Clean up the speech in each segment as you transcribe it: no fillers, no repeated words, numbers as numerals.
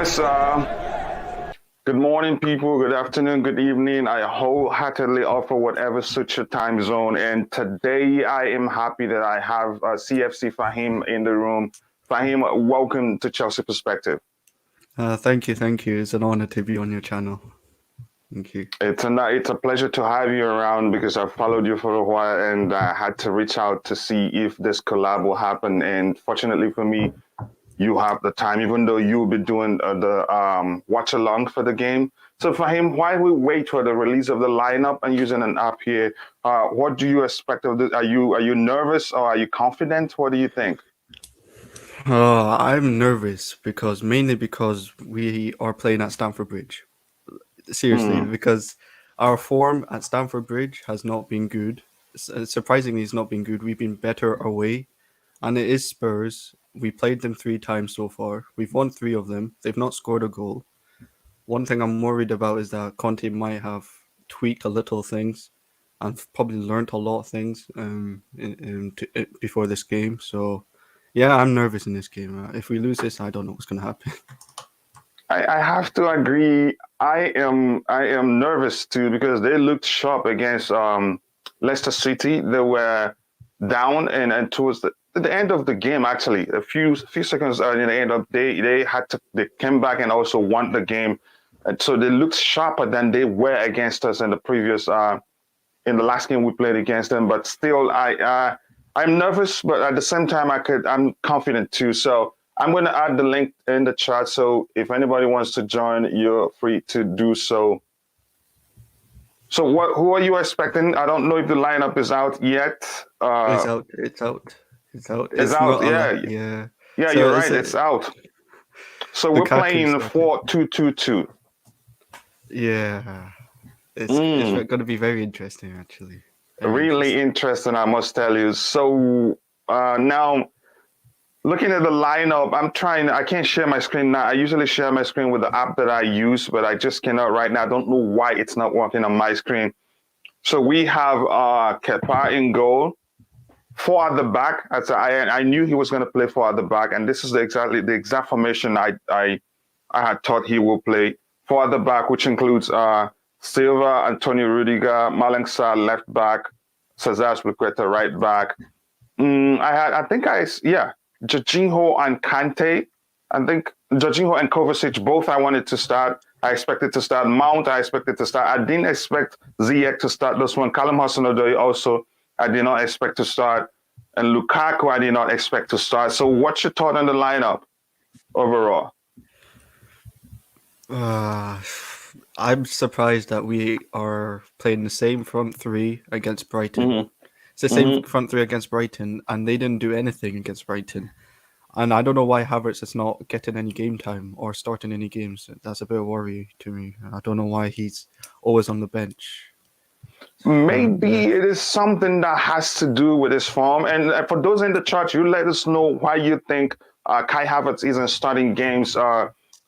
Yes, good morning, people. Good afternoon, good evening. I wholeheartedly offer whatever suits your time zone. And today I am happy that I have CFC Fahim in the room. Fahim, welcome to Chelsea Perspective. Thank you. It's an honor to be on your channel. Thank you. It's a pleasure to have you around because I've followed you for a while and I had to reach out to see if this collab will happen. And fortunately for me, you have the time, even though you'll be doing the watch along for the game. So for him, while we wait for the release of the lineup and using an app here, what do you expect of this? Are you nervous or are you confident? What do you think? I'm nervous mainly because we are playing at Stamford Bridge. Seriously, because our form at Stamford Bridge has not been good. Surprisingly, it's not been good. We've been better away, and it is Spurs. We played them 3 times so far. We've won 3 of them. They've not scored a goal. One thing I'm worried about is that Conte might have tweaked a little things and probably learnt a lot of things before this game. So, yeah, I'm nervous in this game. If we lose this, I don't know what's going to happen. I have to agree. I am nervous too because they looked sharp against Leicester City. They were down and towards the end of the game, actually, a few seconds in the end of they came back and also won the game. And so they looked sharper than they were against us in the previous in the last game we played against them. But still, I'm nervous, but at the same time, I'm confident too. So I'm going to add the link in the chat. So if anybody wants to join, you're free to do so. So who are you expecting? I don't know if the lineup is out yet. It's out. It's out. Yeah. So you're right. It's out. So we're playing 4-2-2-2. Yeah. It's going to be very interesting, actually. Really interesting, I must tell you. So now, looking at the lineup, I can't share my screen now. I usually share my screen with the app that I use, but I just cannot right now. I don't know why it's not working on my screen. So we have Kepa in goal, 4 at the back. I knew he was going to play 4 at the back, and this is the exact formation I had thought he will play. 4 at the back, which includes Silva, Antonio Rudiger, Malang Sarr left back, Cezar Azpillicueta right back. Jorginho and Kante. I think Jorginho and Kovacic, both I wanted to start. I expected to start. Mount, I expected to start. I didn't expect Ziyech to start this one. Callum Hudson-Odoi also, I did not expect to start. And Lukaku, I did not expect to start. So what's your thought on the lineup overall? I'm surprised that we are playing the same front 3 against Brighton. It's the same front 3 against Brighton, and they didn't do anything against Brighton. And I don't know why Havertz is not getting any game time or starting any games. That's a bit of a worry to me. I don't know why he's always on the bench. Maybe it is something that has to do with his form. And for those in the chat, you let us know why you think Kai Havertz isn't starting games.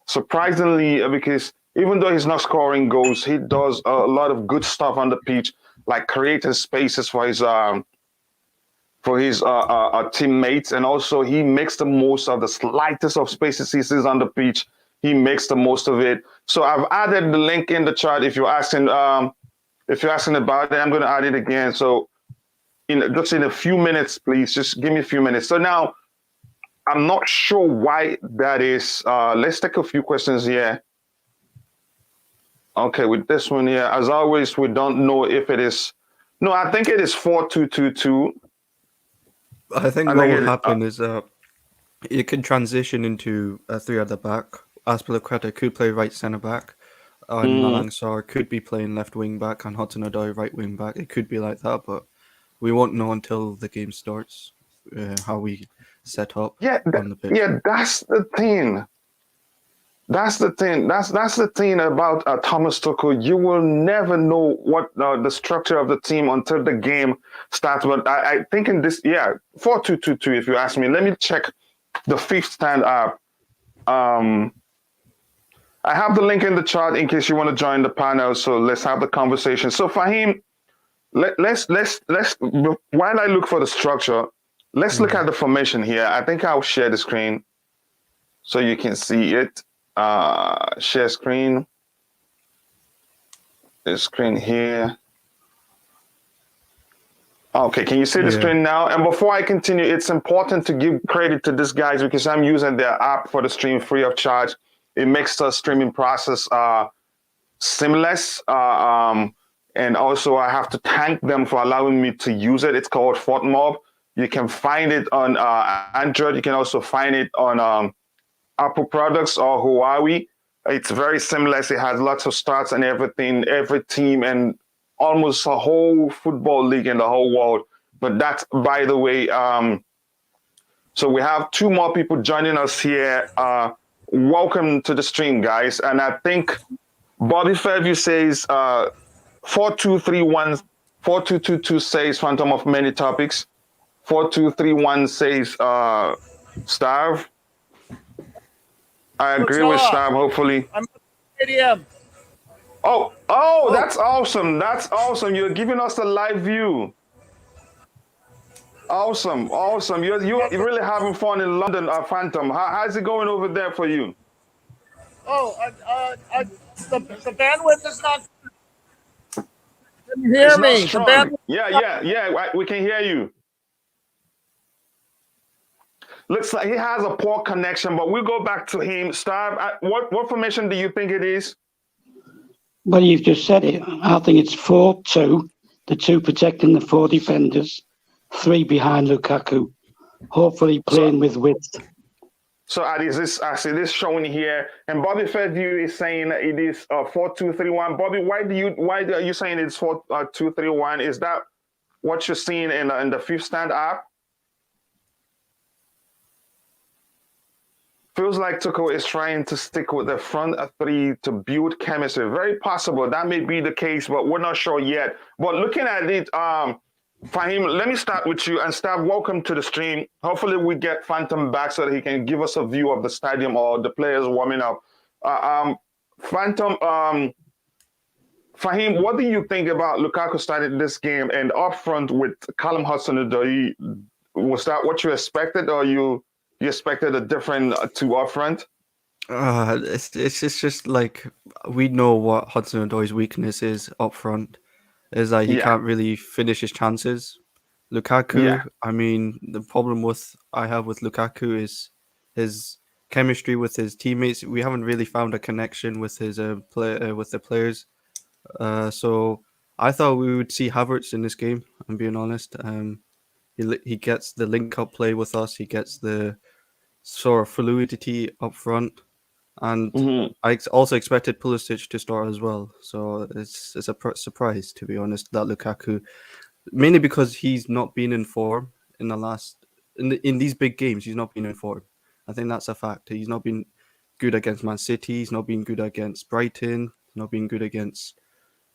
Surprisingly, because even though he's not scoring goals, he does a lot of good stuff on the pitch, like creating spaces for his teammates, and also he makes the most of the slightest of spaces he sees on the pitch. He makes the most of it. So I've added the link in the chat. If you're asking about it, I'm going to add it again. So just in a few minutes, please, just give me a few minutes. So now I'm not sure why that is. Let's take a few questions here. Okay, with this one here, as always, we don't know if it is. No, I think it is 4-2-2-2. I think what will happen is it could transition into a 3 at the back. Azpillicueta could play right centre back, and Malang Sarr could be playing left wing back, and Hudson-Odoi right wing back. It could be like that, but we won't know until the game starts how we set up on the pitch. Yeah, that's the thing. That's the thing. That's the thing about Thomas Tuchel. You will never know what the structure of the team until the game starts. But I think in this, 4-2-2-2. If you ask me, let me check the 5th stand up. I have the link in the chat in case you want to join the panel. So let's have the conversation. So Fahim, let's while I look for the structure, let's look at the formation here. I think I'll share the screen so you can see it. Share screen. The screen here. Okay, can you see the screen now? And before I continue, it's important to give credit to these guys because I'm using their app for the stream free of charge. It makes the streaming process seamless. And also, I have to thank them for allowing me to use it. It's called FortMob. You can find it on Android. You can also find it on Apple products or Huawei. It's very seamless. It has lots of stats and everything, every team, and almost a whole football league in the whole world. But that's, by the way, so we have 2 more people joining us here. Welcome to the stream, guys. And I think Bobby Fairview says 4231, 4222 says Phantom of Many Topics. 4231 says Starve. I agree with Starve, hopefully. I'm at the stadium. Oh, that's awesome. That's awesome. You're giving us a live view. Awesome. You're really having fun in London, Phantom. How's it going over there for you? The bandwidth is not. Can you hear me? The bandwidth. Yeah. We can hear you. Looks like he has a poor connection, but we'll go back to him. Starve, what formation do you think it is? Well, you've just said it. I think it's 4-2, the 2 protecting the 4 defenders, 3 behind Lukaku, hopefully playing with width. So I see this showing here, and Bobby Fairview is saying it is 4-2-3-1. Bobby, why are you saying it's 4-2-3-1? Is that what you're seeing in the Fifth Stand app? Feels like Tuchel is trying to stick with the front 3 to build chemistry. Very possible that may be the case, but we're not sure yet. But looking at it, Fahim, let me start with you. And Stav, welcome to the stream. Hopefully we get Phantom back so that he can give us a view of the stadium or the players warming up. Phantom, Fahim, what do you think about Lukaku starting this game and up front with Callum Hudson-Odoi? Was that what you expected, or you expected a different 2 up front? It's just like we know what Hudson-Odoi's weakness is up front. Is that he can't really finish his chances. Lukaku, I mean, the problem I have with Lukaku is his chemistry with his teammates. We haven't really found a connection with his with the players. So I thought we would see Havertz in this game. I'm being honest. He gets the link-up play with us. He gets the sort of fluidity up front. And I also expected Pulisic to start as well. So it's a surprise, to be honest, that Lukaku, mainly because he's not been in form in these big games. He's not been in form. I think that's a fact. He's not been good against Man City. He's not been good against Brighton. He's not been good against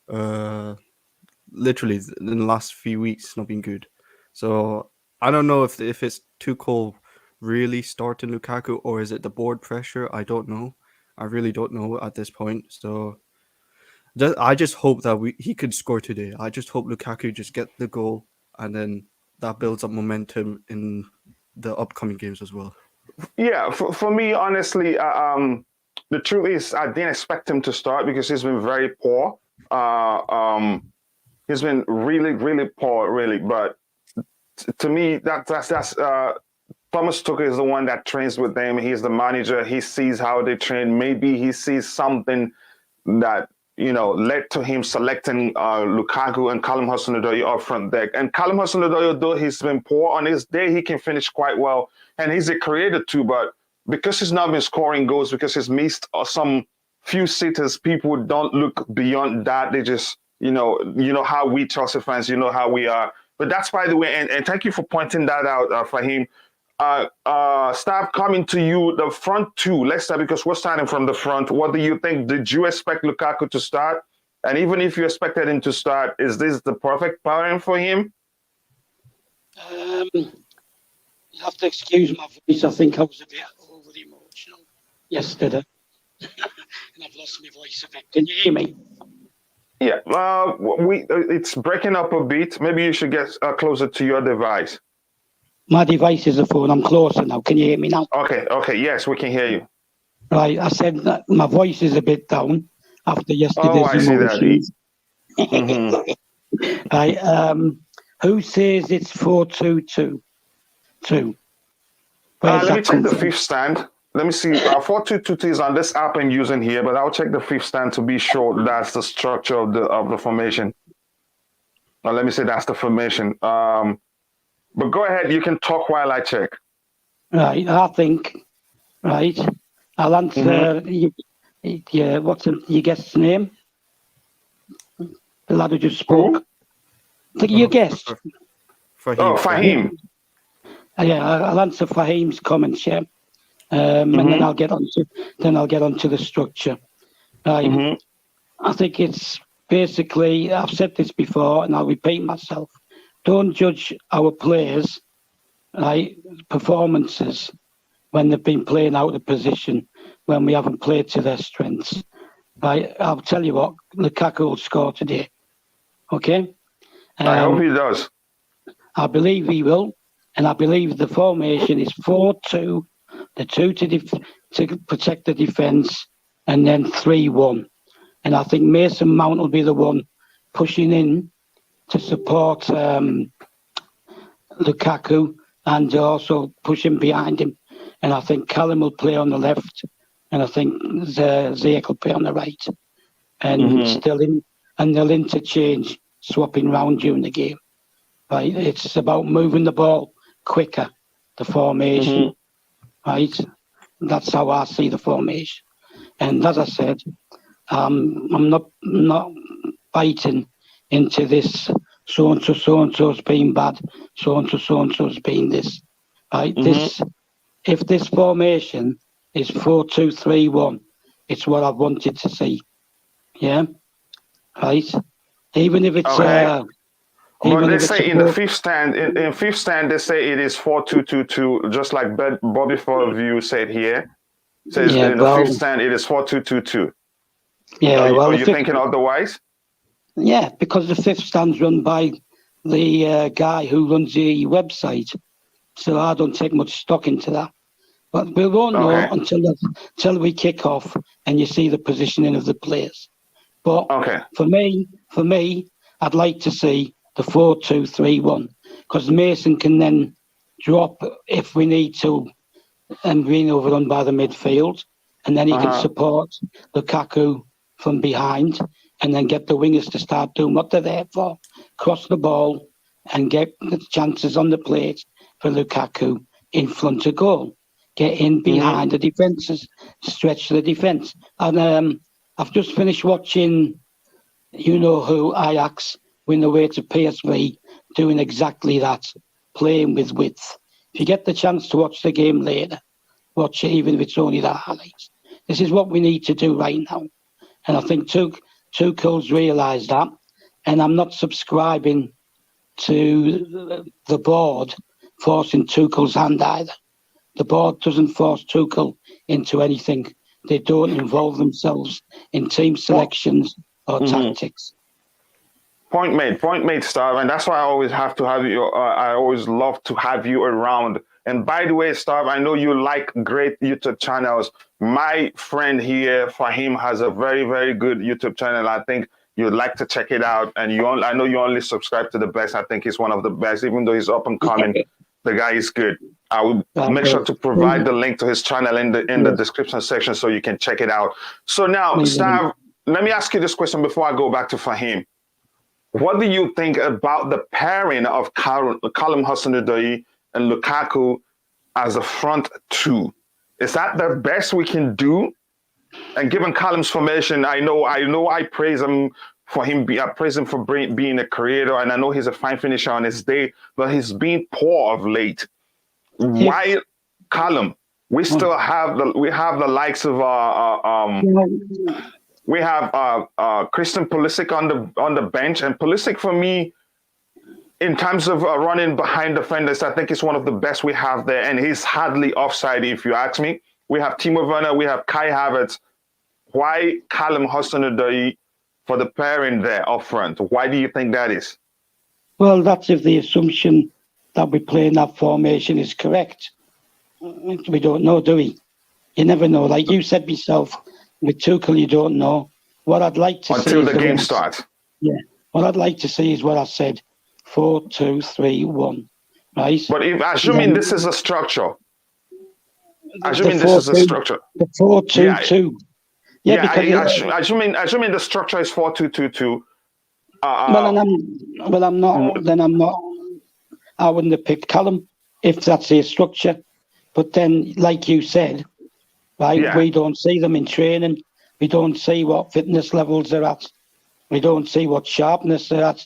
literally in the last few weeks. He's not been good. So I don't know if it's Tuchel really starting Lukaku, or is it the board pressure? I don't know. I really don't know at this point. So I just hope that he could score today. I just hope Lukaku just get the goal, and then that builds up momentum in the upcoming games as well. Yeah, for me, honestly, the truth is I didn't expect him to start because he's been very poor. He's been really, really poor, really. But to me, that's Thomas Tuchel is the one that trains with them. He's the manager. He sees how they train. Maybe he sees something that, led to him selecting Lukaku and Callum Hudson-Odoi up front deck. And Callum Hudson-Odoi, though he's been poor, on his day he can finish quite well. And he's a creator too, but because he's not been scoring goals, because he's missed some few sitters, people don't look beyond that. They just, how we Chelsea fans, how we are. But that's, by the way, and thank you for pointing that out, Fahim. Staff, coming to you, the front 2, let's start because we're starting from the front. What do you think? Did you expect Lukaku to start? And even if you expected him to start, is this the perfect pairing for him? You have to excuse my voice. I think I was a bit over emotional yesterday. And I've lost my voice a bit. Can you hear me? Yeah, it's breaking up a bit. Maybe you should get closer to your device. My device is a phone. I'm closer now. Can you hear me now? Okay. Yes, we can hear you. Right, I said that my voice is a bit down after Oh, yesterday's I see that. emotions. Mhm. Right, who says it's 4-2-2? Where's Let me that check come the from? fifth stand. Let me see. 4-2-2 is on this app I'm using here, but I'll check the fifth stand to be sure that's the structure of the formation. Let me say that's the formation. But go ahead. You can talk while I check. Right, I think. Right, I'll answer. What's your guest's name? The lad who just spoke. Who? Your guest. Oh, Fahim. Fahim. Yeah, I'll answer Fahim's comments. Yeah, and then I'll get on to the structure. Right. I think it's basically, I've said this before and I'll repeat myself. Don't judge our players, right, performances when they've been playing out of position, when we haven't played to their strengths. Right, I'll tell you what, Lukaku will score today. Okay? I hope he does. I believe he will, and I believe the formation is 4-2, the two to protect the defence, and then 3-1. And I think Mason Mount will be the one pushing in to support Lukaku and also pushing behind him. And I think Callum will play on the left, and I think Ziyech will play on the right. And they'll interchange, swapping round during the game. Right? It's about moving the ball quicker, the formation. Right? That's how I see the formation. And as I said, I'm not biting into this so and so's been bad, so and so's been this. Right? If this formation is 4-2-3-1, it's what I wanted to see. Yeah, right. Even if it's okay. But they say in the fifth stand, in fifth stand, they say it is 4-2-2-2, just like Bobby Forview said here. Says in the fifth stand, it is 4-2-2-2. Yeah, are you thinking otherwise? Yeah, because the fifth stand's run by the guy who runs the website, so I don't take much stock into that. But we won't know until we kick off and you see the positioning of the players. But for me, I'd like to see the 4-2-3-1 because Mason can then drop if we need to and being overrun by the midfield, and then he can support Lukaku from behind and then get the wingers to start doing what they're there for, cross the ball and get the chances on the plate for Lukaku in front of goal. Get in behind the defences, stretch the defence. And I've just finished watching, Ajax win away to PSV, doing exactly that, playing with width. If you get the chance to watch the game later, watch it even if it's only the highlights. This is what we need to do right now. And I think Tuchel's realised that. And I'm not subscribing to the board forcing Tuchel's hand either. The board doesn't force Tuchel into anything. They don't involve themselves in team selections or tactics. Point made, Star, and that's why I always have to have you. I always love to have you around. And by the way, Star, I know you like great YouTube channels. My friend here, Fahim, has a very, very good YouTube channel. I think you'd like to check it out. And I know you only subscribe to the best. I think he's one of the best, even though he's up and coming. The guy is good. I will make sure to provide the link to his channel in the description section so you can check it out. So now, Stav, let me ask you this question before I go back to Fahim. What do you think about the pairing of Callum Hudson-Odoi and Lukaku as a front two? Is that the best we can do? And given Callum's formation, I know I praise him for being a creator, and I know he's a fine finisher on his day, but he's been poor of late. Why Callum? We still have the likes of we have Christian Pulisic on the bench, and Pulisic for me, in terms of running behind defenders, I think he's one of the best we have there, and he's hardly offside if you ask me. We have Timo Werner, we have Kai Havertz. Why Callum Hudson-Odoi for the pairing there up front? Why do you think that is? Well, that's if the assumption that we play in that formation is correct. We don't know, do we? You never know. Like you said yourself, with Tuchel, you don't know. What I'd like to see until is the game starts. Yeah. What I'd like to see is what I said: 4-2-3-1. Right. But if assuming this is a structure, The 4-2-2. Yeah, because assuming the structure is 4-2-2-2. I'm not. Then I'm not. I wouldn't have picked Callum if that's their structure. But then, like you said, right, we don't see them in training. We don't see what fitness levels they're at. We don't see what sharpness they're at.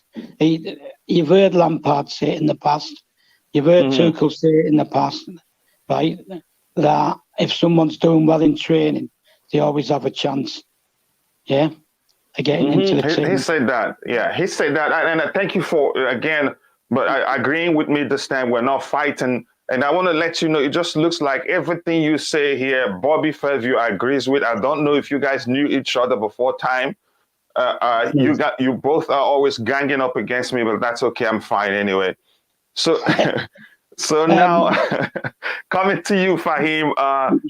You've heard Lampard say it in the past. You've heard Tuchel say it in the past, right? That if someone's doing well in training, they always have a chance. Yeah, getting into the team. He said that. Yeah, he said that. And thank you for again. But agreeing with me this time, we're not fighting. And I want to let you know, it just looks like everything you say here, Bobby Fairview agrees with. I don't know if you guys knew each other before time. You both are always ganging up against me, but that's okay. I'm fine anyway. So, so now coming to you, Fahim.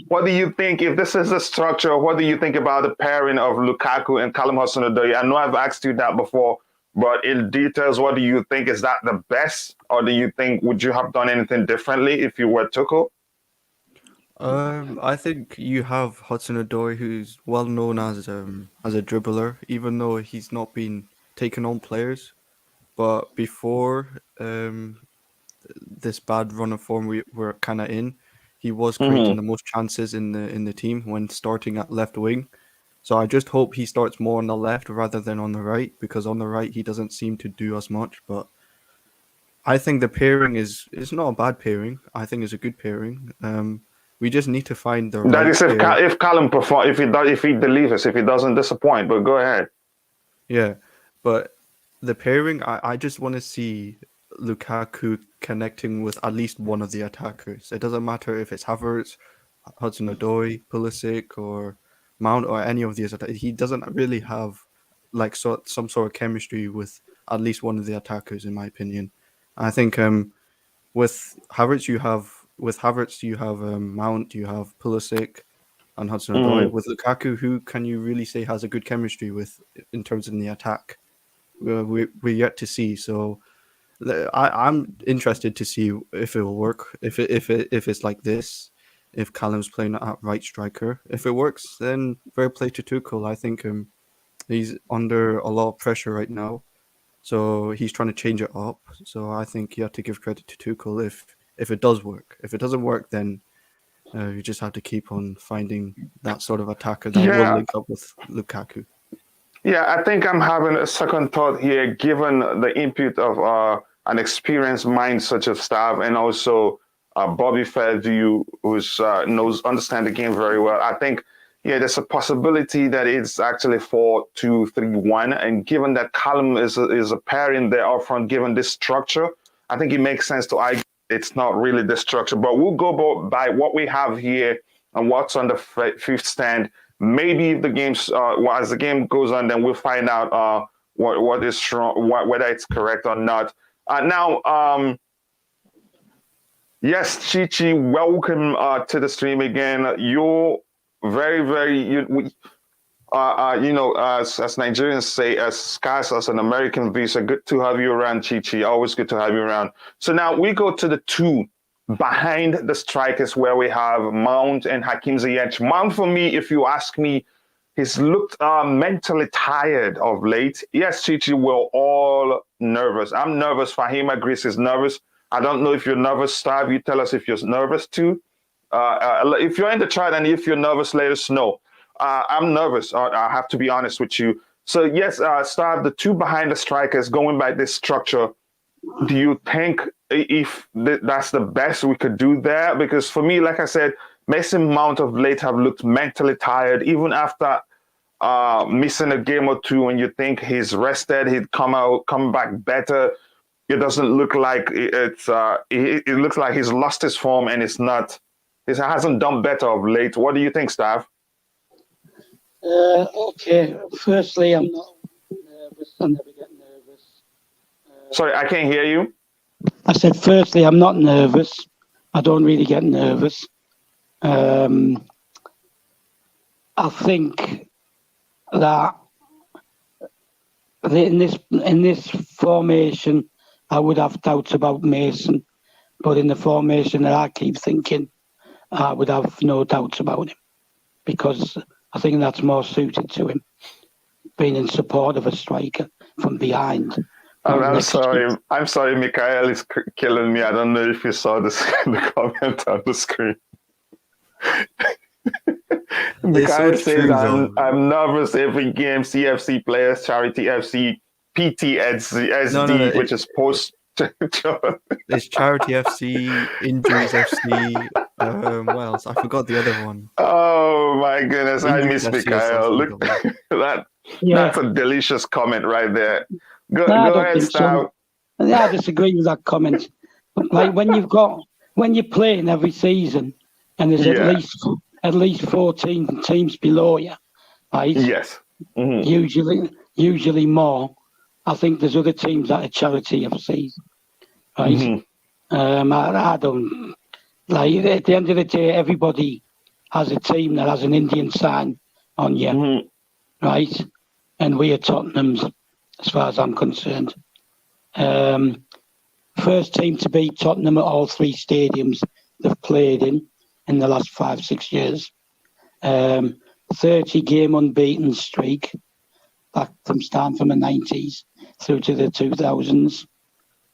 What do you think if this is the structure? What do you think about the pairing of Lukaku and Callum Hudson-Odoi? I know I've asked you that before, but in details, what do you think? Is that the best, or do you think would you have done anything differently if you were Tuchel? I think you have Hudson-Odoi, who's well known as a dribbler, even though he's not been taking on players. But before this bad run of form we were kind of in, he was creating the most chances in the team when starting at left wing. So I just hope he starts more on the left rather than on the right, because on the right he doesn't seem to do as much. But I think the pairing is not a bad pairing. I think it's a good pairing. We just need to find the right. That is if Callum perform, if he delivers, if he doesn't disappoint. But go ahead. Yeah, but the pairing, I just want to see Lukaku connecting with at least one of the attackers. It doesn't matter if it's Havertz, Hudson-Odoi, Pulisic, or Mount, or any of these. He doesn't really have like some sort of chemistry with at least one of the attackers, in my opinion. I think with Havertz you have Mount, you have Pulisic, and Hudson-Odoi. With Lukaku, who can you really say has a good chemistry with in terms of the attack? We're yet to see. So I'm interested to see if it will work. If it's like this, if Callum's playing at right striker, if it works, then fair play to Tuchel. I think he's under a lot of pressure right now, so he's trying to change it up. So I think you have to give credit to Tuchel if it does work. If it doesn't work, then you just have to keep on finding that sort of attacker that will link up with Lukaku. Yeah, I think I'm having a second thought here, given the input of an experienced mind such as Stav, and also Bobby Fairview, who's understand the game very well. I think, there's a possibility that it's actually 4-2-3-1, and given that Callum is a pairing there up front, given this structure, I think it makes sense to argue it's not really the structure. But we'll go by what we have here and what's on the fifth stand. Maybe if the game's as the game goes on, then we'll find out what is wrong, whether it's correct or not. Now, yes, Chichi, welcome to the stream again. You're very, very, as Nigerians say, as scarce as an American visa. Good to have you around, Chichi. Always good to have you around. So now we go to the two behind the strikers, where we have Mount and Hakim Ziyech. Mount, for me, if you ask me, he's looked mentally tired of late. Yes, Chichi, we're all nervous. I'm nervous. Fahim agrees he's nervous. I don't know if you're nervous, Stav. You tell us if you're nervous too. If you're in the chat and if you're nervous, let us know. I'm nervous. I have to be honest with you. So yes, Stav, the two behind the strikers, going by this structure, do you think if that's the best we could do there? Because for me, like I said, Mason Mount of late have looked mentally tired, even after missing a game or two. When you think he's rested, he'd come back better. It doesn't look like it looks like he's lost his form, and he hasn't done better of late. What do you think, Stav? Okay. Firstly, I'm not nervous. I never get nervous. Sorry, I can't hear you. I said, firstly, I'm not nervous. I don't really get nervous. I think that in this formation, I would have doubts about Mason, but in the formation that I keep thinking, I would have no doubts about him, because I think that's more suited to him, being in support of a striker from behind. I'm sorry, Mikhail is killing me. I don't know if you saw the comment on the screen. Mikhail says, I'm nervous every game. CFC players, Charity FC, PTSD, which is post. There's Charity FC, Injuries FC. What else? I forgot the other one. Oh my goodness, I miss FC Mikhail. Look, that's a delicious comment right there. Go ahead, Stav. Yeah, I disagree with that comment. Like when you're playing every season, and there's at least 14 teams below you, right? Yes. Mm-hmm. Usually more. I think there's other teams that are Charity FC, right? Mm-hmm. I don't like. At the end of the day, everybody has a team that has an Indian sign on you, right? And we are Tottenham's, as far as I'm concerned. First team to beat Tottenham at all three stadiums they've played in the last 5-6 years. 30-game unbeaten streak, back from starting from the 90s through to the 2000s.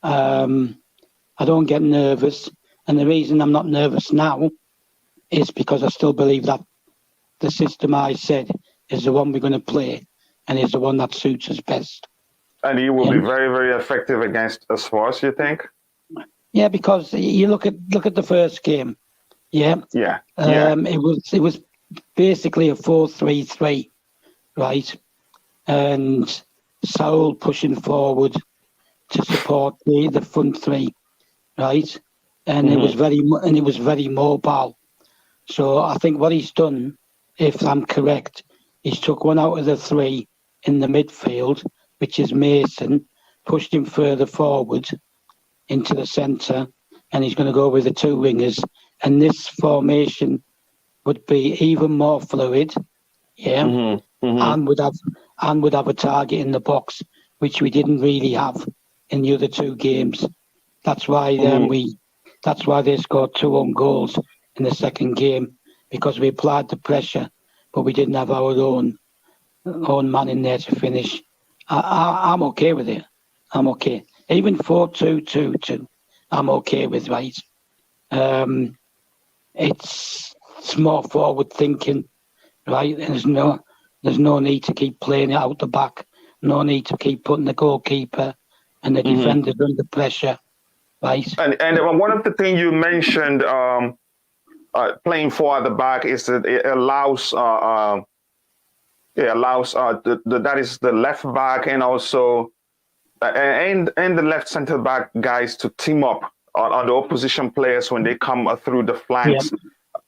I don't get nervous, and the reason I'm not nervous now is because I still believe that the system I said is the one we're going to play, and is the one that suits us best. And he will be very, very effective against Spurs, you think? Yeah, because you look at the first game. Yeah. It was basically a 4-3-3, right? And Saul pushing forward to support the front three, right? And it was very mobile. So I think what he's done, if I'm correct, he's took one out of the three in the midfield, which is Mason, pushed him further forward into the centre, and he's going to go with the two wingers. And this formation would be even more fluid, and would have a target in the box, which we didn't really have in the other two games. That's why they scored 2 own goals in the second game, because we applied the pressure, but we didn't have our own man in there to finish. I'm okay with it. I'm okay. Even 4-2-2-2, I'm okay with, right? It's more forward thinking, right? There's no need to keep playing it out the back. No need to keep putting the goalkeeper and the defenders under pressure, right? And one of the things you mentioned, playing 4 at the back, is that it allows that is the left back and also and the left center back guys to team up on the opposition players when they come through the flanks.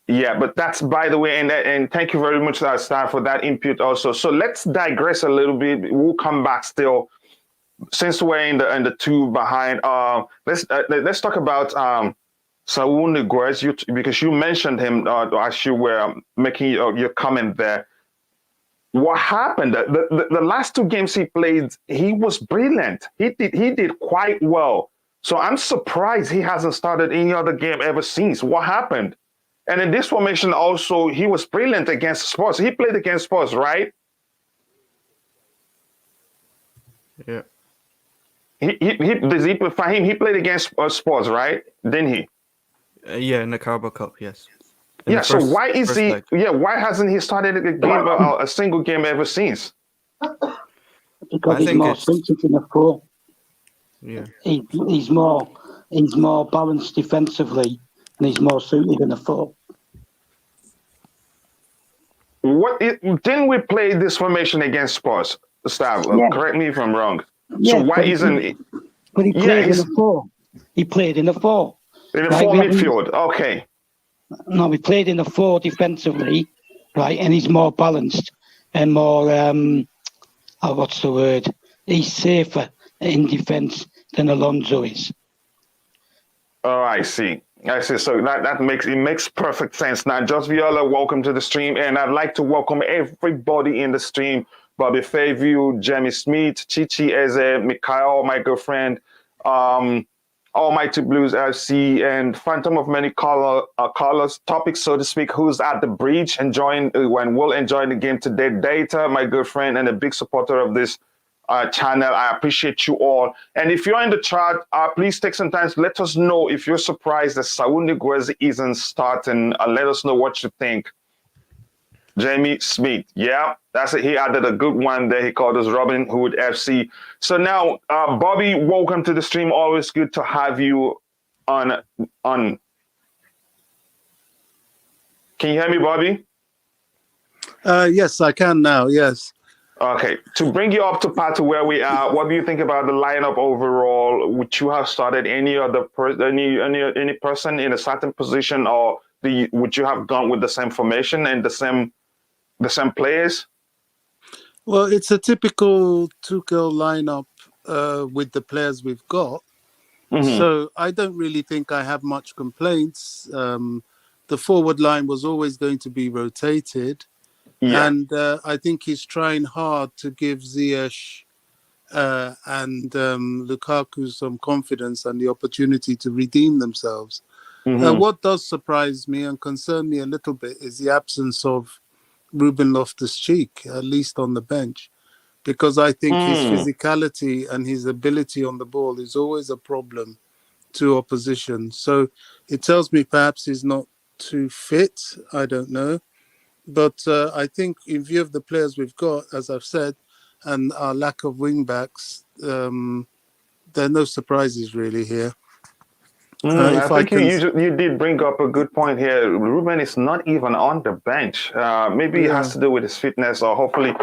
Yeah, but that's, by the way, and thank you very much, Stan, for that input also. So let's digress a little bit. We'll come back still, since we're in the two behind. Let's talk about Saul Niguez, because you mentioned him as you were making your comment there. What happened? The last 2 games he played, he was brilliant. He did quite well. So I'm surprised he hasn't started any other game ever since. What happened? And in this formation also, he was brilliant against Spurs. He played against Spurs, right? Yeah. He played against Spurs, right? Didn't he? Yeah, in the Carabao Cup, yes. So why is he? Leg. Yeah, why hasn't he started a single game ever since? Because he's more suited in the 4. Yeah, he's more balanced defensively, and he's more suited in the 4. Didn't we play this formation against Spurs? Stav, correct me if I'm wrong. Yeah, so why isn't he? But he played in the 4. He played in the 4. In the 4 midfield. Okay. No, we played in the 4 defensively, right? And he's more balanced and more, what's the word? He's safer in defence than Alonso is. Oh, I see. I see. So that makes perfect sense. Now, Just Viola, welcome to the stream, and I'd like to welcome everybody in the stream. Bobby Fairview, Jamie Smith, Chichi Eze, Mikhail, my girlfriend, Almighty Blues FC, and Phantom of Many Colors, topics, so to speak, who's at the bridge enjoying when we'll enjoy the game today. Data, my good friend, and a big supporter of this channel. I appreciate you all. And if you're in the chat, please take some time to let us know if you're surprised that Saul Niguez isn't starting. Let us know what you think. Jamie Smith, yeah, that's it. He added a good one there. He called us Robin Hood FC. So now, Bobby, welcome to the stream. Always good to have you on. Can you hear me, Bobby? Yes, I can now. Yes. Okay. To bring you up to par to where we are, what do you think about the lineup overall? Would you have started any other any person in a certain position, or would you have gone with the same formation and the same players? Well, it's a typical Tuchel lineup with the players we've got. Mm-hmm. So I don't really think I have much complaints. The forward line was always going to be rotated. Yeah. And I think he's trying hard to give Ziyech and Lukaku some confidence and the opportunity to redeem themselves. Mm-hmm. What does surprise me and concern me a little bit is the absence of Ruben Loftus-Cheek, at least on the bench, because I think his physicality and his ability on the ball is always a problem to opposition. So it tells me perhaps he's not too fit. I don't know. But I think in view of the players we've got, as I've said, and our lack of wing-backs, there are no surprises really here. I think you did bring up a good point here. Ruben is not even on the bench. Maybe it has to do with his fitness, or hopefully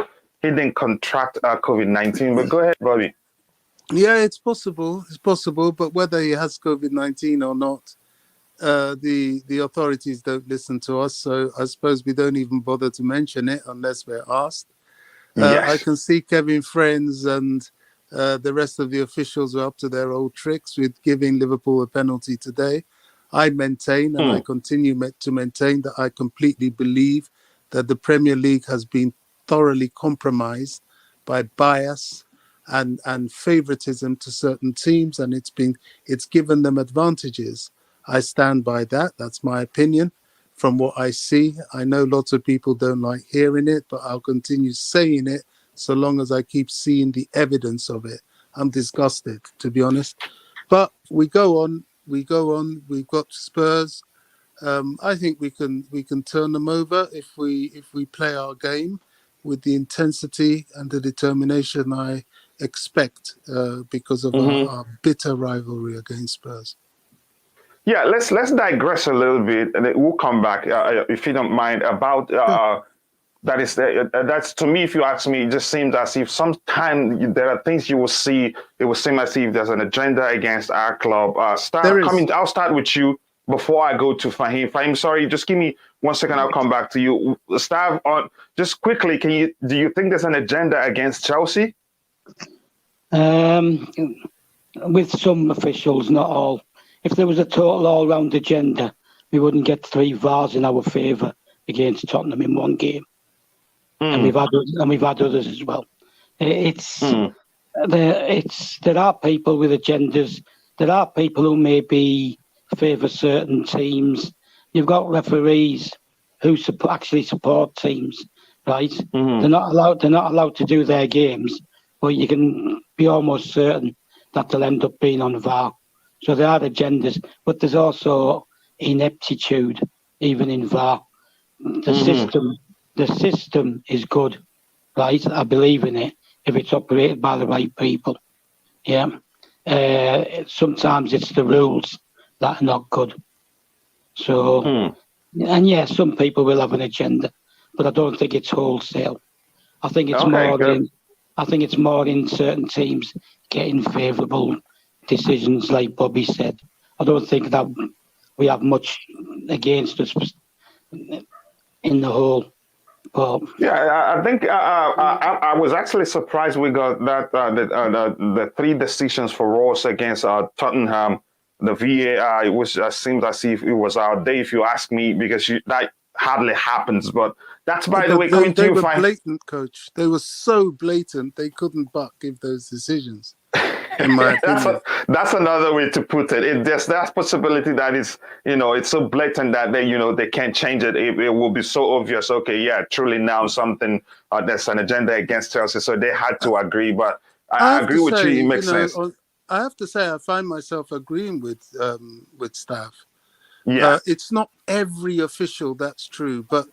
he didn't contract COVID-19. But go ahead, Bobby. Yeah, it's possible. It's possible. But whether he has COVID-19 or not, the authorities don't listen to us. So I suppose we don't even bother to mention it unless we're asked. Yes. I can see Kevin Friends and the rest of the officials are up to their old tricks with giving Liverpool a penalty today. I maintain, and I continue to maintain, that I completely believe that the Premier League has been thoroughly compromised by bias and favoritism to certain teams, and it's given them advantages. I stand by that. That's my opinion. From what I see, I know lots of people don't like hearing it, but I'll continue saying it so long as I keep seeing the evidence of it. I'm disgusted, to be honest. But we go on. We've got Spurs. I think we can turn them over if we play our game with the intensity and the determination I expect because of our bitter rivalry against Spurs. Yeah, let's digress a little bit, and we'll come back if you don't mind about that's to me. If you ask me, it just seems as if sometimes there are things you will see. It will seem as if there's an agenda against our club. I'll start with you before I go to Fahim. Fahim, sorry, just give me 1 second. I'll come back to you. Stav, just quickly, do you think there's an agenda against Chelsea? With some officials, not all. If there was a total all-round agenda, we wouldn't get 3 VARs in our favour against Tottenham in one game, and we've had others as well. There are people with agendas. There are people who maybe favour certain teams. You've got referees who actually support teams, right? They're not allowed to do their games, but you can be almost certain that they'll end up being on VAR. So there are agendas, but there's also ineptitude, even in VAR. The system is good, right? I believe in it if it's operated by the right people. Yeah. Sometimes it's the rules that are not good. So, and yeah, some people will have an agenda, but I don't think it's wholesale. I think it's more in certain teams getting favourable decisions, like Bobby said. I don't think that we have much against us in the whole. But yeah, I think I was actually surprised we got that the 3 decisions for Ross against Tottenham. the VAR, it was seems as if it was our day, if you ask me, because that hardly happens. But that's, by the But way, coming to they you, were Fine. blatant, coach. They were so blatant they couldn't but give those decisions. In my opinion, that's another way to put it. There's that possibility that it's so blatant that they can't change it. It will be so obvious. Okay, yeah, truly now something there's an agenda against Chelsea, so they had to agree. But I have agree to with say, you. It makes sense. I have to say, I find myself agreeing with staff. Yeah. It's not every official that's true, but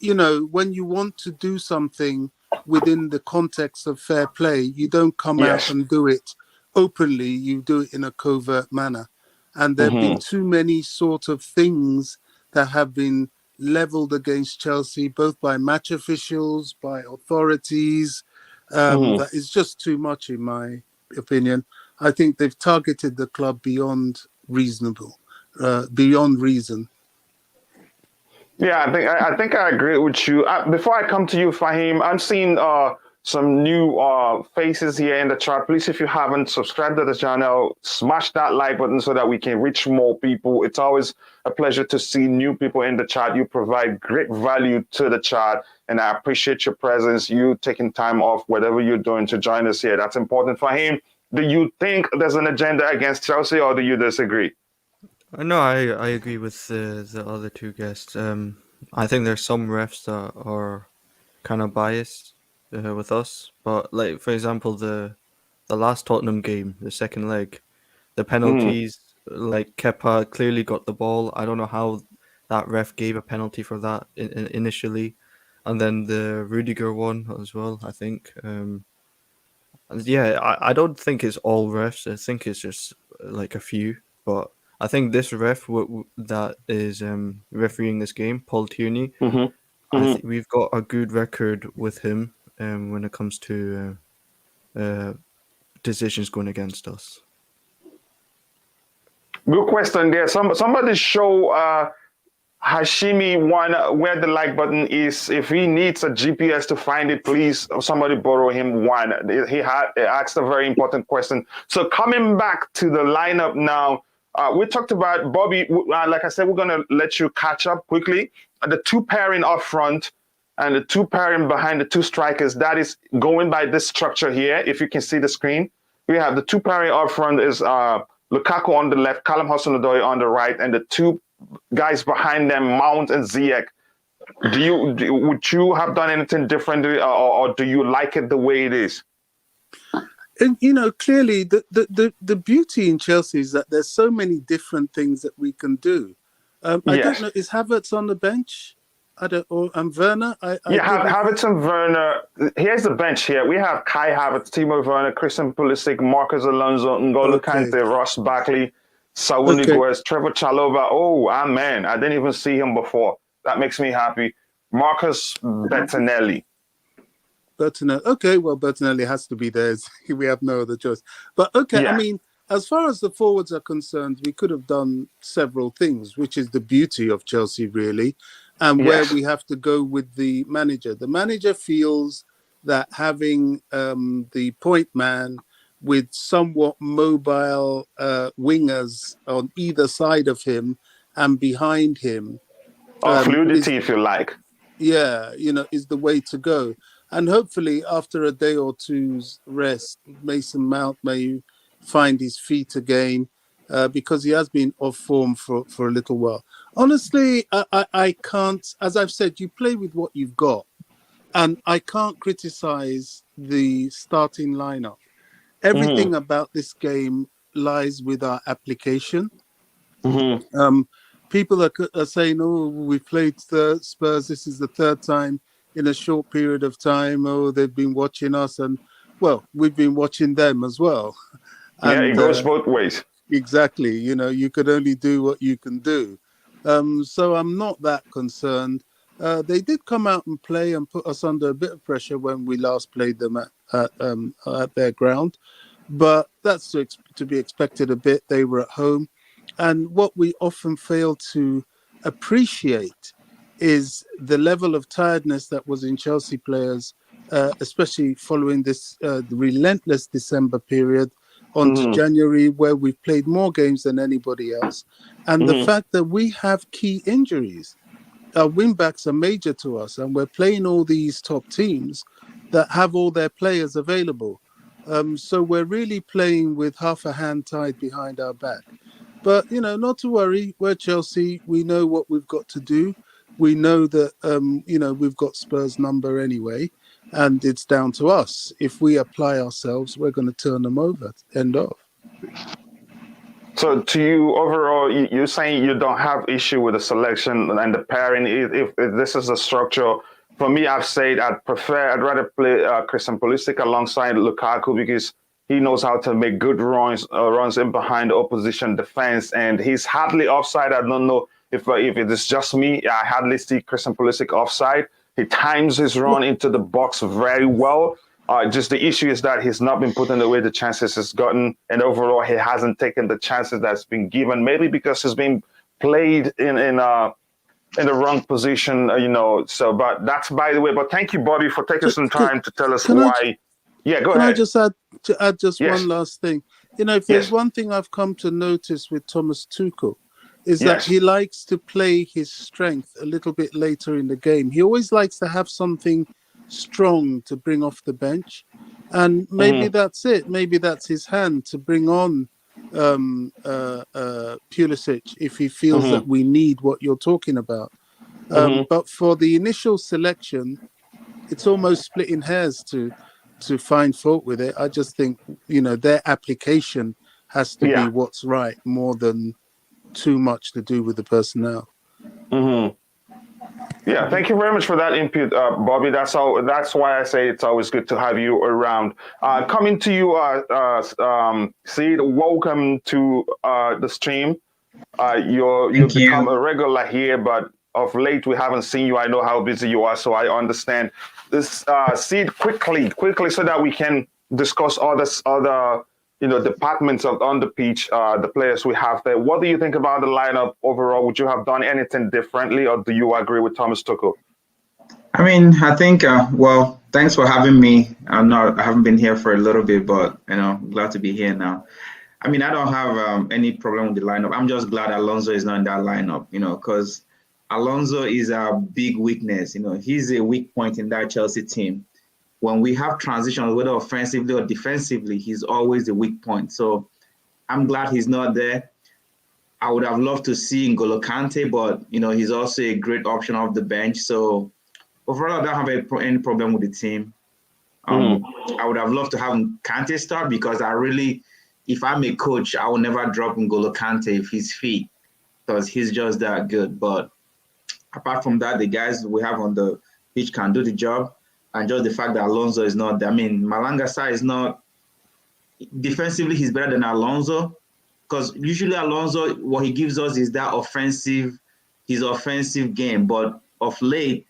when you want to do something within the context of fair play, you don't come out Yes. and do it openly. You do it in a covert manner, and there have been too many sort of things that have been leveled against Chelsea, both by match officials, by authorities. That is just too much, in my opinion. I think they've targeted the club beyond reason. Yeah, I think I agree with you. Before I come to you, Fahim, I'm seeing some new faces here in the chat. Please, if you haven't subscribed to the channel, smash that like button so that we can reach more people. It's always a pleasure to see new people in the chat. You provide great value to the chat, and I appreciate your presence. You taking time off, whatever you're doing, to join us here. That's important. Fahim, do you think there's an agenda against Chelsea, or do you disagree? No, I agree with the other two guests. I think there's some refs that are kind of biased with us, but like for example, the last Tottenham game, the second leg, the penalties, like Kepa clearly got the ball. I don't know how that ref gave a penalty for that initially, and then the Rudiger one as well. I think. Yeah, I don't think it's all refs. I think it's just like a few, but I think this ref that is refereeing this game, Paul Tierney, I think we've got a good record with him when it comes to decisions going against us. Good question there. Somebody show Hashimi one where the like button is. If he needs a GPS to find it, please somebody borrow him one. He asked a very important question. So coming back to the lineup now, we talked about Bobby. Like I said, we're gonna let you catch up quickly. The two pairing up front and the two pairing behind the two strikers. That is going by this structure here. If you can see the screen, we have the two pairing up front is Lukaku on the left, Callum Hudson-Odoi on the right, and the two guys behind them, Mount and Ziyech. Would you have done anything differently, or do you like it the way it is? And clearly the beauty in Chelsea is that there's so many different things that we can do. I don't know, is Havertz on the bench? And Werner? Havertz and Werner. Here's the bench here. We have Kai Havertz, Timo Werner, Christian Pulisic, Marcus Alonso, N'Golo Kante, Ross Barkley, Saul Niguez, Trevor Chalobah. Oh, man, I didn't even see him before. That makes me happy. Marcus Bettinelli. Okay, well, Bettinelli has to be there. We have no other choice. But okay, I mean, as far as the forwards are concerned, we could have done several things, which is the beauty of Chelsea, really, and where we have to go with the manager. The manager feels that having the point man with somewhat mobile wingers on either side of him and behind him. Fluidity, if you like. Yeah, is the way to go. And hopefully after a day or two's rest, Mason Mount may find his feet again because he has been off form for a little while. Honestly, I can't, as I've said, you play with what you've got. And I can't criticize the starting lineup. Everything about this game lies with our application. People are saying, oh, we played Spurs. This is the third time in a short period of time. Oh, they've been watching us. And, well, we've been watching them as well. And, it goes both ways. Exactly. You could only do what you can do. So I'm not that concerned. They did come out and play and put us under a bit of pressure when we last played them at their ground. But that's to be expected a bit. They were at home. And what we often fail to appreciate is the level of tiredness that was in Chelsea players, especially following this the relentless December period. on to January, where we've played more games than anybody else. And the fact that we have key injuries, our wing-backs are major to us, and we're playing all these top teams that have all their players available. So we're really playing with half a hand tied behind our back. But, not to worry. We're Chelsea. We know what we've got to do. We know that, we've got Spurs' number anyway, and it's down to us. If we apply ourselves, we're going to turn them over. End of. So to you, overall, you're saying you don't have issue with the selection and the pairing. If this is a structure, for me, I'd rather play Christian Pulisic alongside Lukaku because he knows how to make good runs in behind the opposition defense, and he's hardly offside. I don't know if it is just me. I hardly see Christian Pulisic offside. He times his run into the box very well. Just the issue is that he's not been putting away the chances he's gotten, and overall he hasn't taken the chances that's been given. Maybe because he's been played in the wrong position, So, but that's by the way. But thank you, Bobby, for taking some time to tell us why. Yeah, go ahead. Can I just add one last thing? If there's one thing I've come to notice with Thomas Tuchel, is that he likes to play his strength a little bit later in the game. He always likes to have something strong to bring off the bench, and maybe that's it. Maybe that's his hand to bring on Pulisic if he feels that we need what you're talking about. But for the initial selection, it's almost splitting hairs to find fault with it. I just think their application has to be what's right more than too much to do with the personnel. Yeah, thank you very much for that input, Bobby. That's why I say it's always good to have you around. Coming to you, Sid, welcome to the stream. You've become a regular here, but of late we haven't seen you. I know how busy you are, so I understand. This Sid, quickly, so that we can discuss other departments on the pitch, the players we have there. What do you think about the lineup overall? Would you have done anything differently, or do you agree with Thomas Tuchel? I mean, I think, thanks for having me. I haven't been here for a little bit, but, glad to be here now. I mean, I don't have any problem with the lineup. I'm just glad Alonso is not in that lineup, because Alonso is our big weakness. He's a weak point in that Chelsea team. When we have transitions, whether offensively or defensively, he's always the weak point. So I'm glad he's not there. I would have loved to see N'Golo Kante, but, he's also a great option off the bench. So overall, I don't have any problem with the team. I would have loved to have Kante start because if I'm a coach, I will never drop N'Golo Kante if he's fit because he's just that good. But apart from that, the guys we have on the pitch can do the job. And just the fact that Alonso is not there. I mean, Malang Sarr is not defensively. He's better than Alonso because usually Alonso, what he gives us is that offensive game. But of late,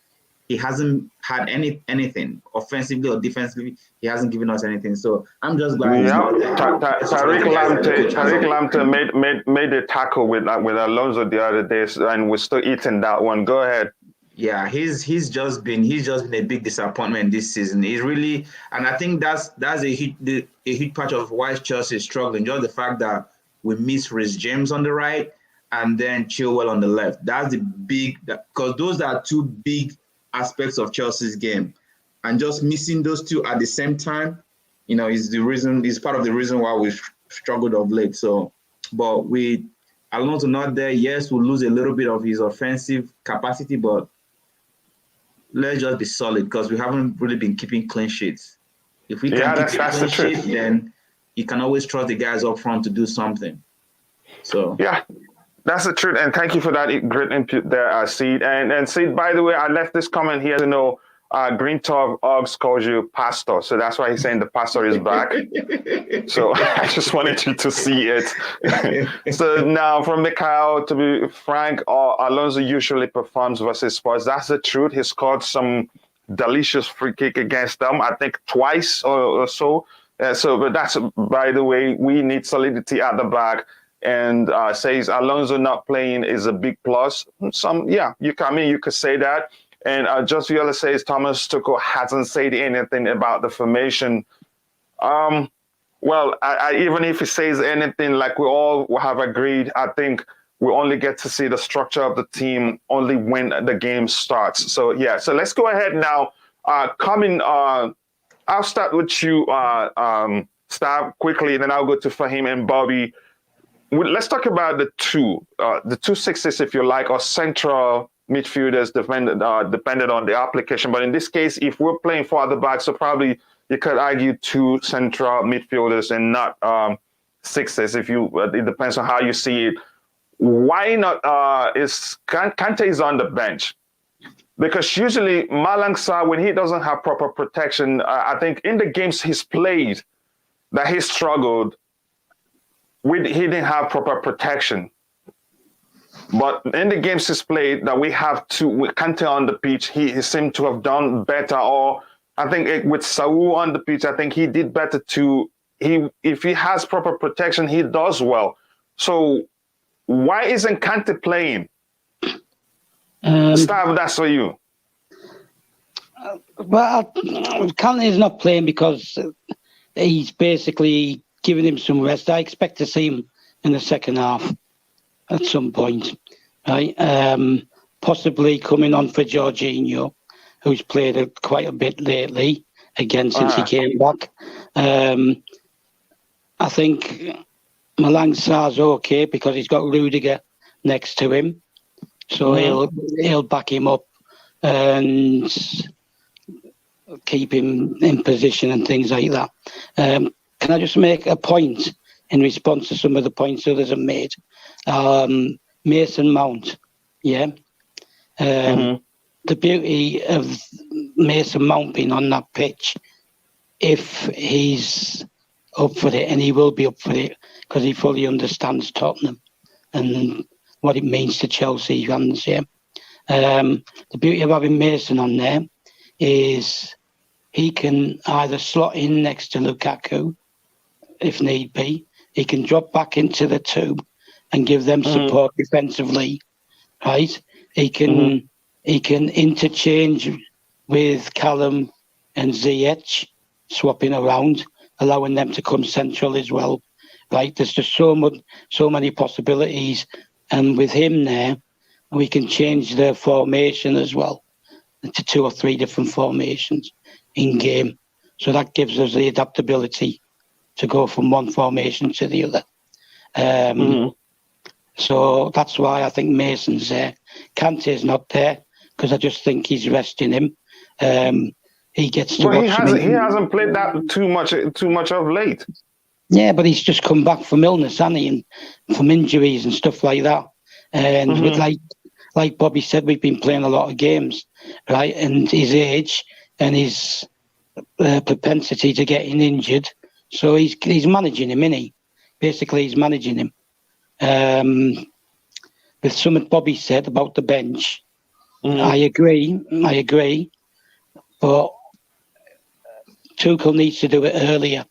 he hasn't had anything offensively or defensively. He hasn't given us anything. So I'm just glad. Tariq Lamptey made a tackle with Alonso the other day, and we're still eating that one. Go ahead. Yeah, he's just been a big disappointment this season. He's really, and I think that's a huge part of why Chelsea is struggling. Just the fact that we miss Reece James on the right and then Chilwell on the left. That's the because those are two big aspects of Chelsea's game, and just missing those two at the same time, is part of the reason why we've struggled of late. So, but with Alonso not there, yes, we'll lose a little bit of his offensive capacity, but let's just be solid because we haven't really been keeping clean sheets. If we can keep clean sheets, then you can always trust the guys up front to do something. So yeah, that's the truth. And thank you for that great input there, Sid. And Sid, by the way, I left this comment here to know Green Top Uggs calls you pastor. So that's why he's saying the pastor is back. So I just wanted you to see it. So now from Mikhail, to be frank, Alonso usually performs versus Spurs. That's the truth. He scored some delicious free kick against them, I think twice or so. But that's, by the way, we need solidity at the back. And says Alonso not playing is a big plus. You could say that. And Just Viola says Thomas Tuchel hasn't said anything about the formation. well, even if he says anything, like we all have agreed, I think we only get to see the structure of the team only when the game starts. So yeah, so let's go ahead now. I'll start with you, Stav, quickly, and then I'll go to Fahim and Bobby. Let's talk about the two sixes, if you like, or central midfielders, depended on the application. But in this case, if we're playing for the back, so probably you could argue two central midfielders and not sixes. It depends on how you see it. Why not? Kante is on the bench? Because usually Malang Sarr, when he doesn't have proper protection, I think in the games he's played that he struggled. He didn't have proper protection. But in the games he's played that we have with Kante on the pitch, he seemed to have done better. Or I think with Saul on the pitch, I think he did better too. If he has proper protection, he does well. So why isn't Kante playing? Stav, that's for you. Well, Kante is not playing because he's basically giving him some rest. I expect to see him in the second half at some point, right? Possibly coming on for Jorginho, who's played quite a bit lately, again, since he came back. I think Malang Sarr's okay because he's got Rudiger next to him. So he'll back him up and keep him in position and things like that. Can I just make a point in response to some of the points others have made? Mason Mount, yeah. The beauty of Mason Mount being on that pitch, if he's up for it, and he will be up for it because he fully understands Tottenham and what it means to Chelsea fans, yeah. The beauty of having Mason on there is he can either slot in next to Lukaku if need be. He can drop back into the two and give them support defensively, right? He can interchange with Callum and Ziyech, swapping around, allowing them to come central as well, right? There's just so many possibilities, and with him there, we can change the formation as well to 2 or 3 different formations in game. So that gives us the adaptability to go from one formation to the other. So that's why I think Mason's there. Kante's not there because I just think he's resting him. He gets to. Well, he hasn't played that too much of late. Yeah, but he's just come back from illness, hasn't he, and from injuries and stuff like that. And with like Bobby said, we've been playing a lot of games, right? And his age and his propensity to getting injured. So he's managing him, isn't he? Basically, he's managing him. With something Bobby said about the bench, I agree. But Tuchel needs to do it earlier,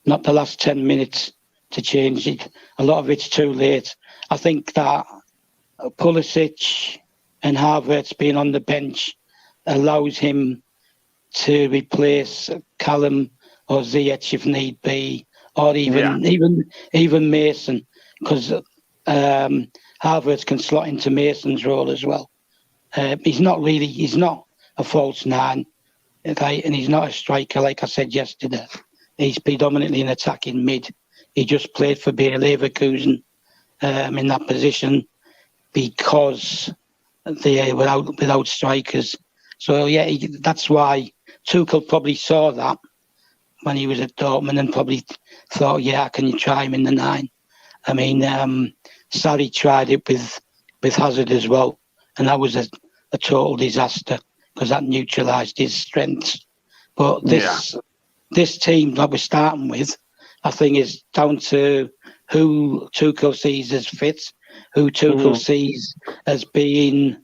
not the last 10 minutes to change it. A lot of it's too late. I think that Pulisic and Havertz being on the bench allows him to replace Callum or Ziyech if need be, or even Mason, because Havertz can slot into Mason's role as well. He's not a false 9, okay, and he's not a striker like I said yesterday. He's predominantly an attacking mid. He just played for Bayer Leverkusen in that position because they were without strikers. So yeah, that's why Tuchel probably saw that when he was at Dortmund and probably thought, yeah, can you try him in the 9? I mean, Sarri tried it with Hazard as well, and that was a total disaster because that neutralised his strengths. But this team that we're starting with, I think, is down to who Tuchel sees as fit, who Tuchel sees as being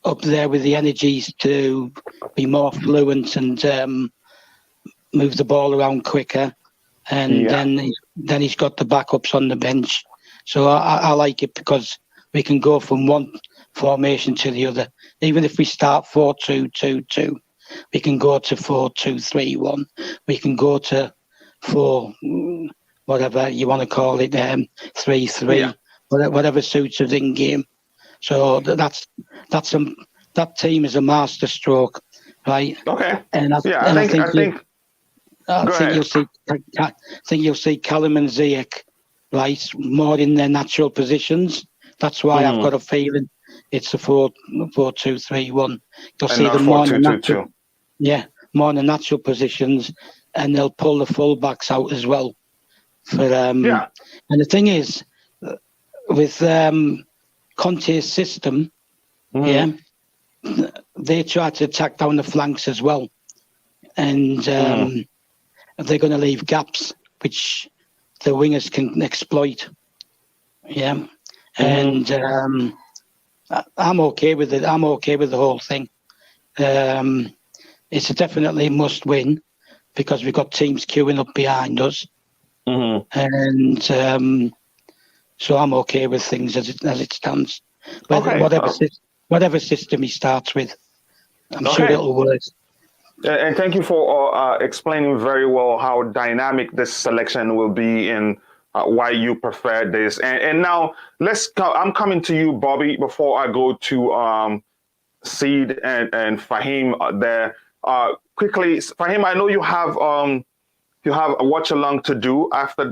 up there with the energies to be more fluent and move the ball around quicker. And then he's got the backups on the bench. So I like it because we can go from one formation to the other. Even if we start 4-2-2-2, we can go to 4-2-3-1. We can go to 4, whatever you want to call it, 3-3, whatever suits us in game. So that team is a masterstroke, right? Okay. And I think you'll see Callum and Ziyech, right, more in their natural positions. That's why I've got a feeling it's a 4-2-3-1. You'll see them more in the natural, more in the natural positions, and they'll pull the full-backs out as well. And the thing is, with Conte's system, they try to attack down the flanks as well, and they're going to leave gaps which the wingers can exploit. And I'm okay with it. I'm okay with the whole thing. It's a definitely must win because we've got teams queuing up behind us, and so I'm okay with things as it stands. Whatever system he starts with, I'm sure it'll work. And thank you for explaining very well how dynamic this selection will be and why you prefer this. And now I'm coming to you, Bobby, before I go to Seed and Fahim there. Quickly, Fahim, I know you have a watch along to do after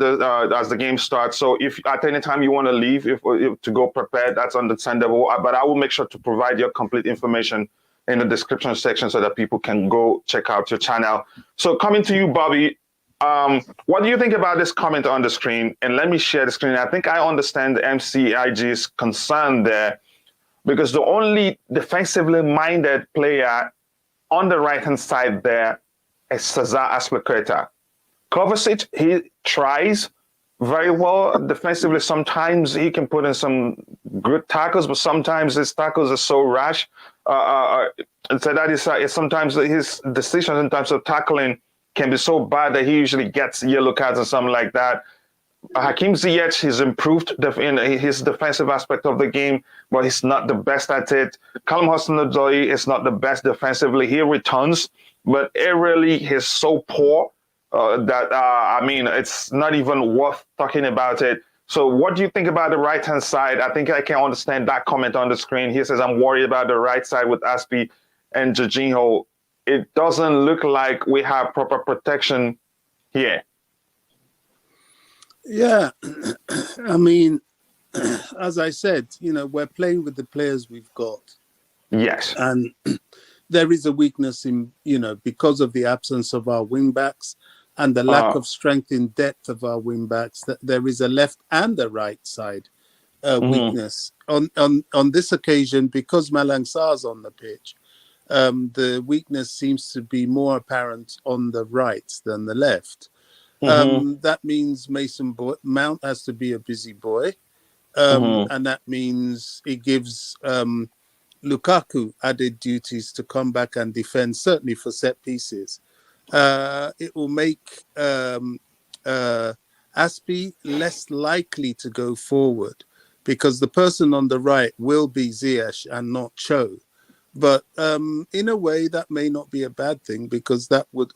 as the game starts. So if at any time you want to leave, if to go prepared, that's understandable. But I will make sure to provide your complete information in the description section so that people can go check out your channel. So coming to you, Bobby, what do you think about this comment on the screen? And let me share the screen. I think I understand the MCIG's concern there, because the only defensively minded player on the right-hand side there is Cezar Azpillicueta. Kovacic, he tries very well defensively. Sometimes he can put in some good tackles, but sometimes his tackles are so rash. So that is sometimes his decisions in terms of tackling can be so bad that he usually gets yellow cards or something like that. Hakim Ziyech has improved in his defensive aspect of the game, but he's not the best at it. Callum Hudson-Odoi is not the best defensively. He returns, but aerially he's so poor that it's not even worth talking about it. So what do you think about the right-hand side? I think I can understand that comment on the screen. He says, I'm worried about the right side with Aspi and Jorginho. It doesn't look like we have proper protection here. Yeah, I mean, as I said, we're playing with the players we've got. Yes. And there is a weakness in, because of the absence of our wing-backs and the lack of strength in depth of our wing-backs, that there is a left and a right side weakness. On this occasion, because Malang Sarr's on the pitch, the weakness seems to be more apparent on the right than the left. That means Mason Mount has to be a busy boy. And that means it gives Lukaku added duties to come back and defend, certainly for set pieces. It will make Aspi less likely to go forward because the person on the right will be Ziyech and not Cho. But in a way, that may not be a bad thing because that would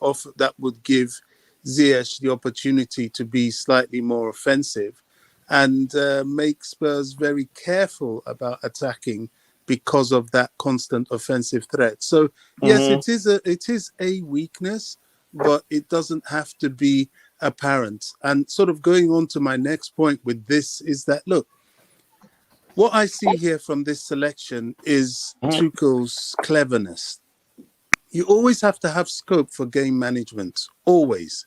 give Ziyech the opportunity to be slightly more offensive and make Spurs very careful about attacking because of that constant offensive threat. So yes, it is a weakness, but it doesn't have to be apparent. And sort of going on to my next point with this is that, look, what I see here from this selection is Tuchel's cleverness. You always have to have scope for game management, always.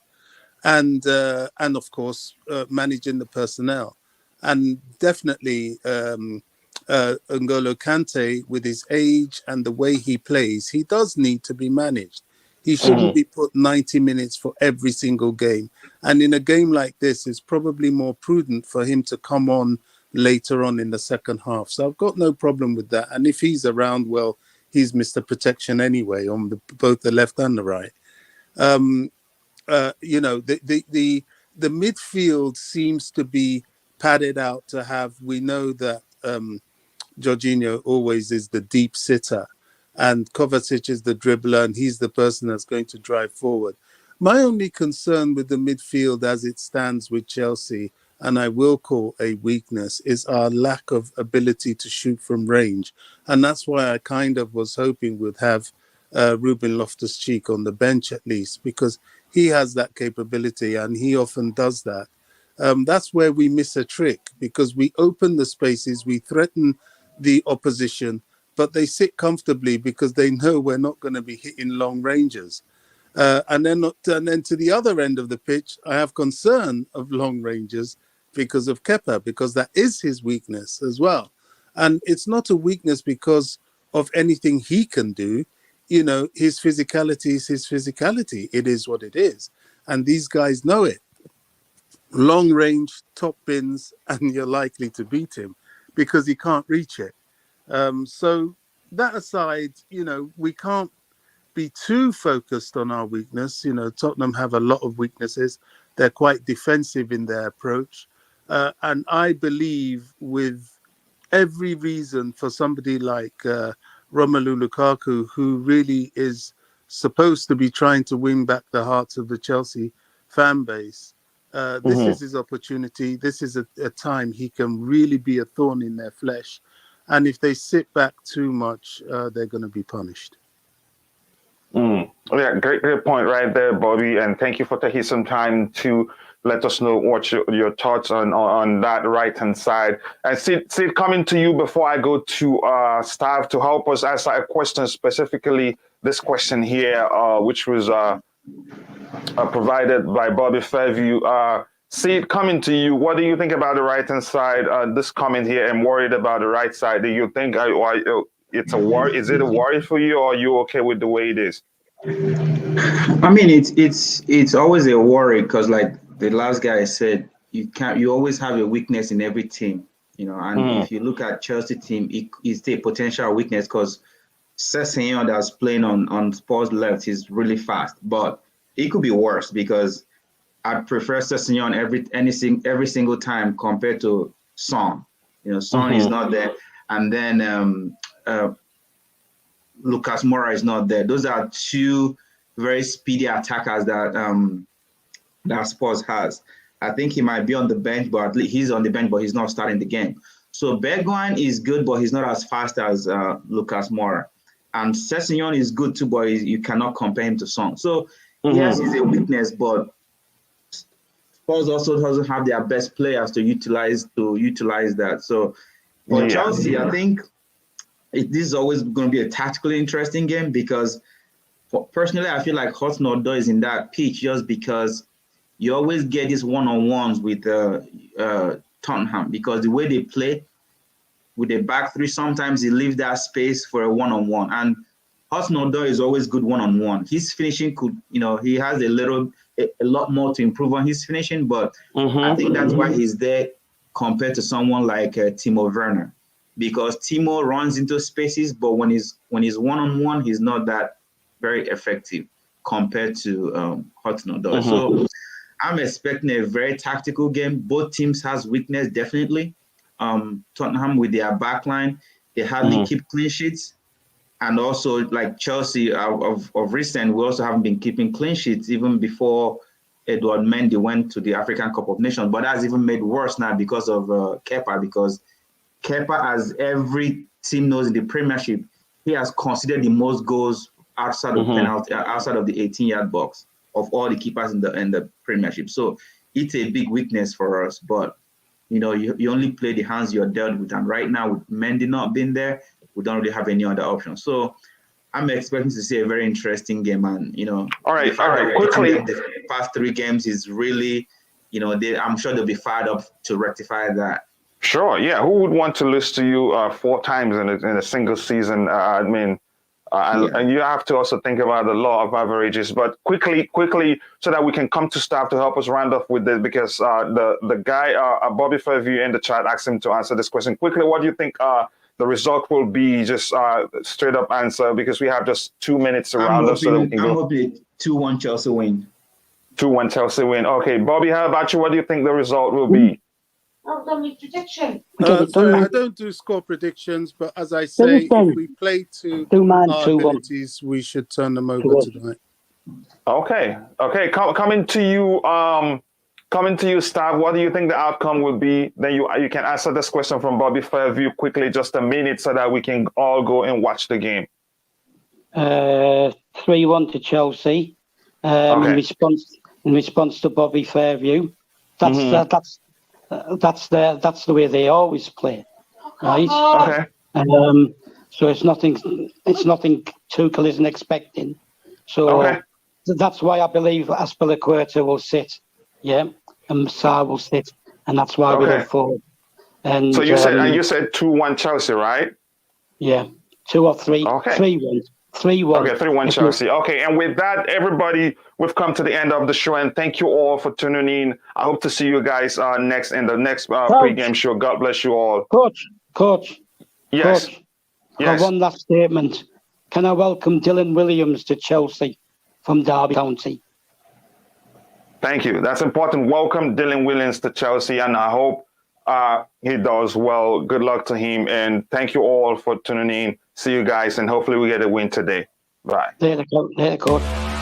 And of course, managing the personnel. And definitely N'Golo Kante, with his age and the way he plays, he does need to be managed. He shouldn't be put 90 minutes for every single game. And in a game like this, it's probably more prudent for him to come on later on in the second half. So I've got no problem with that. And if he's around, well, he's Mr. Protection anyway on both the left and the right. The midfield seems to be padded out to have. We know that Jorginho always is the deep sitter, and Kovacic is the dribbler, and he's the person that's going to drive forward. My only concern with the midfield as it stands with Chelsea, and I will call a weakness, is our lack of ability to shoot from range. And that's why I kind of was hoping we'd have Ruben Loftus-Cheek on the bench at least, because he has that capability and he often does that. That's where we miss a trick, because we open the spaces, we threaten the opposition, but they sit comfortably because they know we're not going to be hitting long ranges. And then to the other end of the pitch, I have concern of long ranges because of Kepa, because that is his weakness as well. And it's not a weakness because of anything he can do. You know, his physicality is his physicality. It is what it is. And these guys know it. Long range, top bins, and you're likely to beat him because he can't reach it. So that aside, you know, we can't be too focused on our weakness. You know, Tottenham have a lot of weaknesses. They're quite defensive in their approach. And I believe with every reason for somebody like Romelu Lukaku, who really is supposed to be trying to win back the hearts of the Chelsea fan base, this is his opportunity. This is a time he can really be a thorn in their flesh. And if they sit back too much, they're going to be punished. Yeah, great point right there, Bobby. And thank you for taking some time to let us know what your thoughts on that right-hand side. And Sid, coming to you before I go to staff to help us answer a question, specifically this question here, which was provided by Bobby Fairview. Sid, coming to you, what do you think about the right-hand side? This comment here, I'm worried about the right side. Do you think it's a worry? Is it a worry for you, or are you okay with the way it is? I mean, it's always a worry because, like the last guy said, you always have a weakness in every team, you know. And if you look at Chelsea team, it's a potential weakness because Sessegnon that's playing on Spurs left is really fast, but it could be worse because I prefer Sessegnon every single time compared to Son. You know, Son is not there, and then Lucas Moura is not there. Those are two very speedy attackers that Spurs has. I think he might be on the bench, but at least he's on the bench, but he's not starting the game. So Bergwijn is good, but he's not as fast as Lucas Moura. And Sessegnon is good too, but you cannot compare him to Son. So yes, he's a weakness, but Spurs also doesn't have their best players to utilize that. So for Chelsea, I think this is always going to be a tactically interesting game because personally, I feel like Hotspur is in that pitch just because you always get these one-on-ones with Tottenham because the way they play with the back three, sometimes he leaves that space for a one-on-one. And Hotspur is always good one-on-one. His finishing could, you know, he has a lot more to improve on his finishing, but I think that's why he's there compared to someone like Timo Werner. Because Timo runs into spaces, but when he's one-on-one, he's not that very effective compared to Hotspur. So I'm expecting a very tactical game. Both teams has weakness, definitely. Tottenham with their backline, they hardly keep clean sheets. And also, like Chelsea, of recent, we also haven't been keeping clean sheets even before Edouard Mendy went to the African Cup of Nations. But that's even made worse now because of Kepa, because Kepa, as every team knows in the Premiership, he has considered the most goals outside of penalty, outside of the 18-yard box of all the keepers in the Premiership. So it's a big weakness for us. But you know, you only play the hands you're dealt with, and right now with Mendy not being there, we don't really have any other option. So I'm expecting to see a very interesting game, and you know, all right, quickly, the past 3 games is really, you know, I'm sure they'll be fired up to rectify that. Sure, yeah. Who would want to lose to you 4 times in a single season? I mean, and you have to also think about the law of averages. But quickly, so that we can come to staff to help us round off with this, because the guy, Bobby Fairview in the chat, asked him to answer this question. Quickly, what do you think the result will be? Just straight up answer, because we have just 2 minutes to round up so that we can go. I'm hoping 2-1 Chelsea win. 2-1 Chelsea win. Okay, Bobby, how about you? What do you think the result will be? I've done my prediction. So I don't do score predictions, but as I say, if we play to our abilities, we should turn them over tonight. Okay. Coming to you, Stav. What do you think the outcome will be? Then you can answer this question from Bobby Fairview quickly, just a minute, so that we can all go and watch the game. 3-1 to Chelsea. Okay. In response to Bobby Fairview, that's the way they always play, right? Okay. So it's nothing Tuchel isn't expecting. So that's why I believe Azpillicueta will sit, and Sarr will sit, and that's why we go forward. And so you said 2-1 Chelsea, right? Yeah, 2 or 3, 3-1. 3-1. Okay, 3-1 Chelsea. Okay, and with that, everybody, we've come to the end of the show, and thank you all for tuning in. I hope to see you guys next pre-game show. God bless you all. Coach. Yes. Coach, one last statement. Can I welcome Dylan Williams to Chelsea from Derby County? Thank you. That's important. Welcome Dylan Williams to Chelsea, and I hope he does well. Good luck to him, and thank you all for tuning in. See you guys, and hopefully we get a win today. Bye. There, coach.